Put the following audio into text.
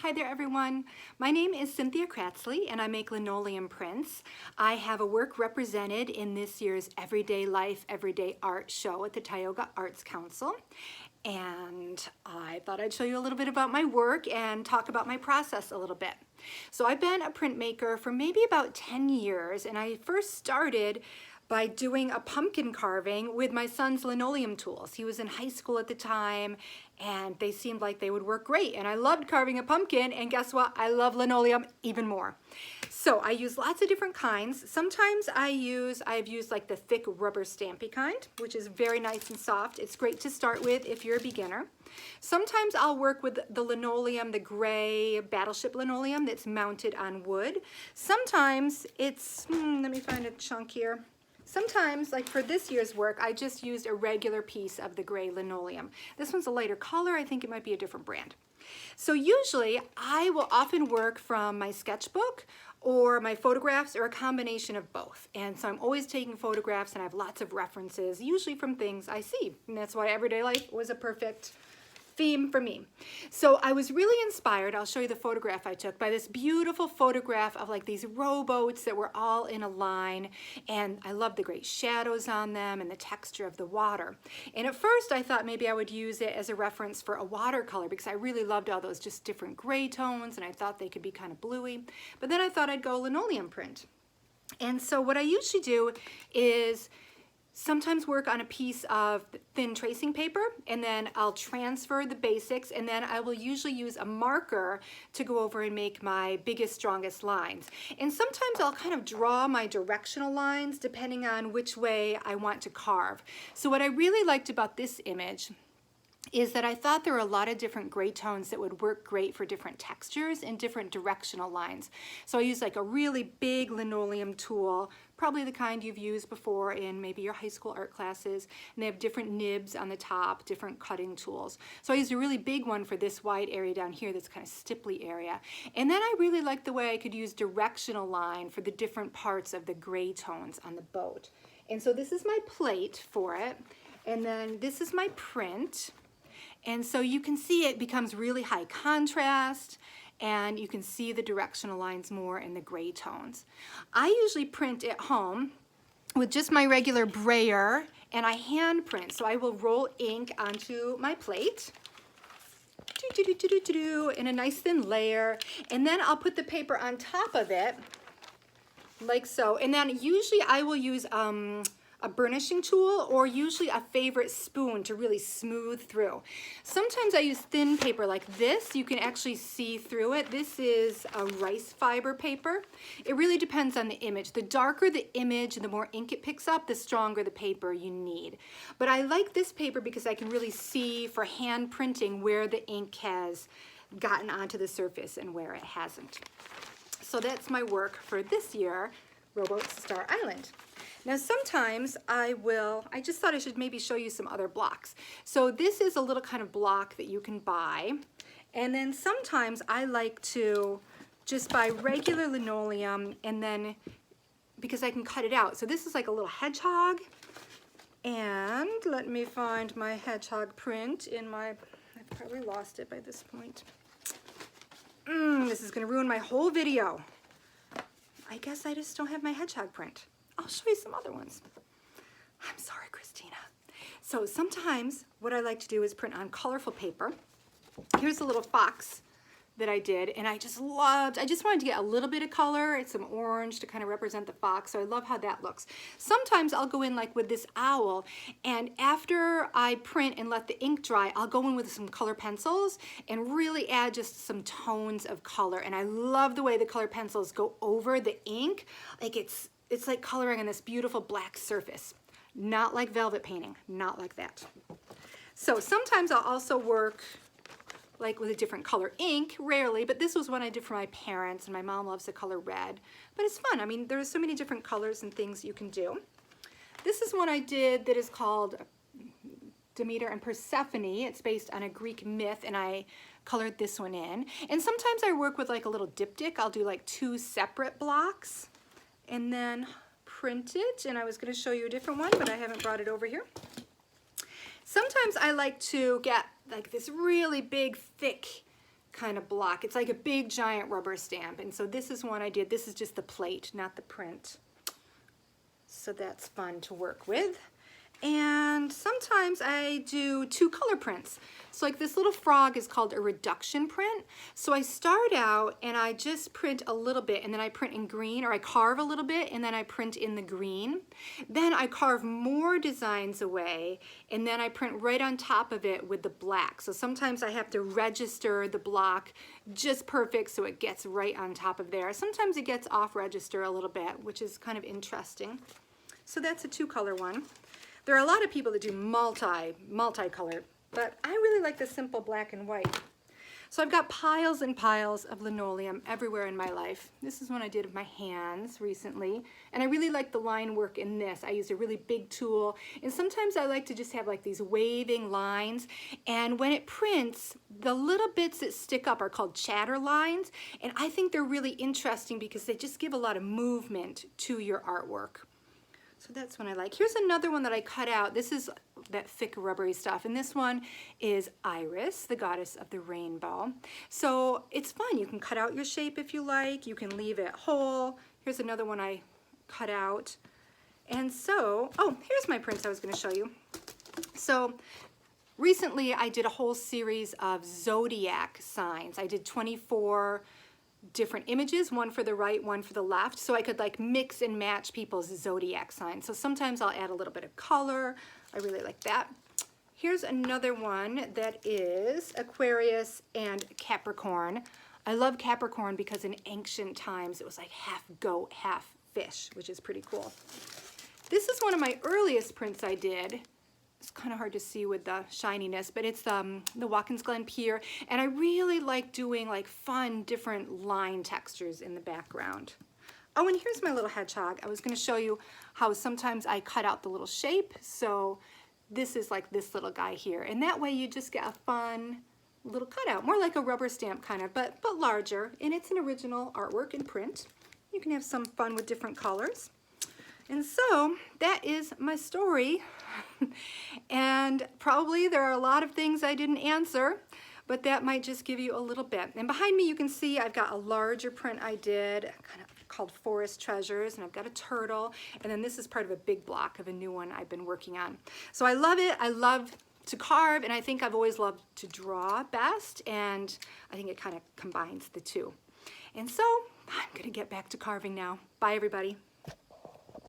Hi there everyone. My name is Cynthia Cratsley and I make linoleum prints. I have a work represented in this year's Everyday Life, Everyday Art show at the Tioga Arts Council. And I thought I'd show you a little bit about my work and talk about my process a little bit. So I've been a printmaker for maybe about 10 years and I first started by doing a pumpkin carving with my son's linoleum tools. He was in high school at the time and they seemed like they would work great. And I loved carving a pumpkin, and guess what? I love linoleum even more. So I use lots of different kinds. Sometimes I've used like the thick rubber stampy kind, which is very nice and soft. It's great to start with if you're a beginner. Sometimes I'll work with the linoleum, the gray battleship linoleum that's mounted on wood. Sometimes it's, let me find a chunk here. Sometimes, like for this year's work, I just used a regular piece of the gray linoleum. This one's a lighter color. I think it might be a different brand. So usually I will often work from my sketchbook or my photographs or a combination of both. And so I'm always taking photographs and I have lots of references, usually from things I see. And that's why Everyday Life was a perfect theme for me. So I was really inspired, I'll show you the photograph I took, by this beautiful photograph of like these rowboats that were all in a line, and I love the great shadows on them and the texture of the water. And at first I thought maybe I would use it as a reference for a watercolor because I really loved all those just different gray tones and I thought they could be kind of bluey. But then I thought I'd go linoleum print. And so what I usually do is sometimes work on a piece of thin tracing paper and then I'll transfer the basics, and then I will usually use a marker to go over and make my biggest, strongest lines. And sometimes I'll kind of draw my directional lines depending on which way I want to carve. So what I really liked about this image is that I thought there were a lot of different gray tones that would work great for different textures and different directional lines. So I used like a really big linoleum tool, probably the kind you've used before in maybe your high school art classes, and they have different nibs on the top, different cutting tools. So I used a really big one for this wide area down here, this kind of stipply area. And then I really liked the way I could use directional line for the different parts of the gray tones on the boat. And so this is my plate for it, and then this is my print. And so you can see it becomes really high contrast and you can see the directional lines more in the gray tones. I usually print at home with just my regular brayer and I hand print. So I will roll ink onto my plate in a nice thin layer, and then I'll put the paper on top of it like so. And then usually I will use a burnishing tool or usually a favorite spoon to really smooth through. Sometimes I use thin paper like this. You can actually see through it. This is a rice fiber paper. It really depends on the image. The darker the image and the more ink it picks up, the stronger the paper you need. But I like this paper because I can really see for hand printing where the ink has gotten onto the surface and where it hasn't. So that's my work for this year, Rowboats Star Island. Now sometimes I just thought I should maybe show you some other blocks. So this is a little kind of block that you can buy. And then sometimes I like to just buy regular linoleum, and then, because I can cut it out. So this is like a little hedgehog. And let me find my hedgehog print in my, I've probably lost it by this point. This is gonna ruin my whole video. I guess I just don't have my hedgehog print. I'll show you some other ones. I'm sorry, Christina. So sometimes what I like to do is print on colorful paper. Here's a little fox that I did, and I just wanted to get a little bit of color. It's some orange to kind of represent the fox, so I love how that looks. Sometimes I'll go in like with this owl, and after I print and let the ink dry, I'll go in with some color pencils and really add just some tones of color. And I love the way the color pencils go over the ink. Like it's like coloring on this beautiful black surface. Not like velvet painting, not like that. So sometimes I'll also work like with a different color ink, rarely, but this was one I did for my parents, and my mom loves the color red. But it's fun. I mean, there's so many different colors and things you can do. This is one I did that is called Demeter and Persephone. It's based on a Greek myth, and I colored this one in. And sometimes I work with like a little diptych. I'll do like 2 separate blocks and then print it. And I was going to show you a different one, but I haven't brought it over here. Sometimes I like to get like this really big, thick kind of block. It's like a big giant rubber stamp. And so this is one I did. This is just the plate, not the print. So that's fun to work with. And sometimes I do 2 color prints. So like this little frog is called a reduction print. So I start out and I just print a little bit, and then I print in green, or I carve a little bit and then I print in the green. Then I carve more designs away, and then I print right on top of it with the black. So sometimes I have to register the block just perfect so it gets right on top of there. Sometimes it gets off register a little bit, which is kind of interesting. So that's a 2 color one. There are a lot of people that do multi-color, but I really like the simple black and white. So I've got piles and piles of linoleum everywhere in my life. This is one I did with my hands recently, and I really like the line work in this. I use a really big tool, and sometimes I like to just have like these waving lines, and when it prints, the little bits that stick up are called chatter lines, and I think they're really interesting because they just give a lot of movement to your artwork. So that's one I like. Here's another one that I cut out. This is that thick rubbery stuff. And this one is Iris, the goddess of the rainbow. So it's fun. You can cut out your shape if you like. You can leave it whole. Here's another one I cut out. And so, oh, here's my prints I was going to show you. So recently I did a whole series of zodiac signs. I did 24 different images, one for the right, one for the left, so I could like mix and match people's zodiac signs. So sometimes I'll add a little bit of color. I really like that. Here's another one that is Aquarius and Capricorn. I love Capricorn because in ancient times it was like half goat, half fish, which is pretty cool. This is one of my earliest prints I did. It's kind of hard to see with the shininess, but it's the Watkins Glen Pier, and I really like doing like fun different line textures in the background. Oh, and here's my little hedgehog. I was going to show you how sometimes I cut out the little shape, so this is like this little guy here, and that way you just get a fun little cutout, more like a rubber stamp kind of, but larger, and it's an original artwork in print. You can have some fun with different colors. And so that is my story. And probably there are a lot of things I didn't answer, but that might just give you a little bit. And behind me you can see I've got a larger print I did, kind of called Forest Treasures, and I've got a turtle, and then this is part of a big block of a new one I've been working on. So I love it. I love to carve, and I think I've always loved to draw best, and I think it kind of combines the two. And so I'm gonna get back to carving now. Bye everybody.